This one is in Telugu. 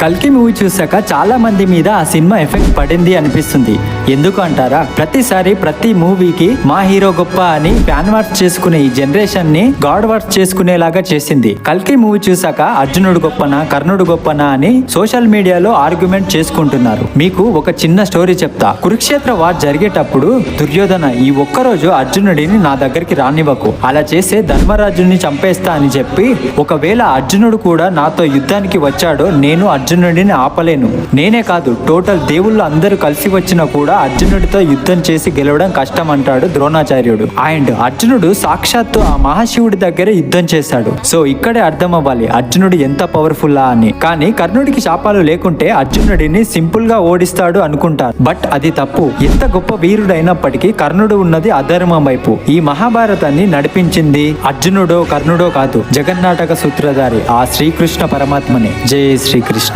కల్కి మూవీ చూసాక చాలా మంది మీద ఆ సినిమా ఎఫెక్ట్ పడింది అనిపిస్తుంది. ఎందుకు అంటారా, ప్రతిసారి ప్రతి మూవీకి మా హీరో గొప్ప అని ఫ్యాన్ వార్స్ చేసుకునే ఈ జనరేషన్ ని గాడ్ వార్స్ చేసుకునేలాగా చేసింది. కల్కి మూవీ చూసాక అర్జునుడు గొప్పనా కర్ణుడు గొప్పనా అని సోషల్ మీడియాలో ఆర్గ్యుమెంట్ చేసుకుంటున్నారు. మీకు ఒక చిన్న స్టోరీ చెప్తా. కురుక్షేత్ర వార్ జరిగేటప్పుడు దుర్యోధన, ఈ ఒక్కరోజు అర్జునుడిని నా దగ్గరికి రానివ్వకు, అలా చేస్తే ధర్మరాజుని చంపేస్తా అని చెప్పి, ఒకవేళ అర్జునుడు కూడా నాతో యుద్ధానికి వచ్చాడో నేను అర్జునుడిని ఆపలేను. నేనే కాదు, టోటల్ దేవుళ్ళు అందరూ కలిసి వచ్చినా కూడా అర్జునుడితో యుద్ధం చేసి గెలవడం కష్టం అంటాడు ద్రోణాచార్యుడు. అండ్ అర్జునుడు సాక్షాత్తు ఆ మహాశివుడి దగ్గరే యుద్ధం చేశాడు. సో ఇక్కడే అర్థం అవ్వాలి అర్జునుడు ఎంత పవర్ఫుల్ అని. కానీ కర్ణుడికి శాపాలు లేకుంటే అర్జునుడిని సింపుల్ గా ఓడిస్తాడు అనుకుంటారు. బట్ అది తప్పు. ఎంత గొప్ప వీరుడైనప్పటికీ కర్ణుడు ఉన్నది అధర్మం వైపు. ఈ మహాభారతాన్ని నడిపించింది అర్జునుడో కర్ణుడో కాదు, జగన్నాటక సూత్రధారి ఆ శ్రీకృష్ణ పరమాత్మనే. జై శ్రీకృష్ణ.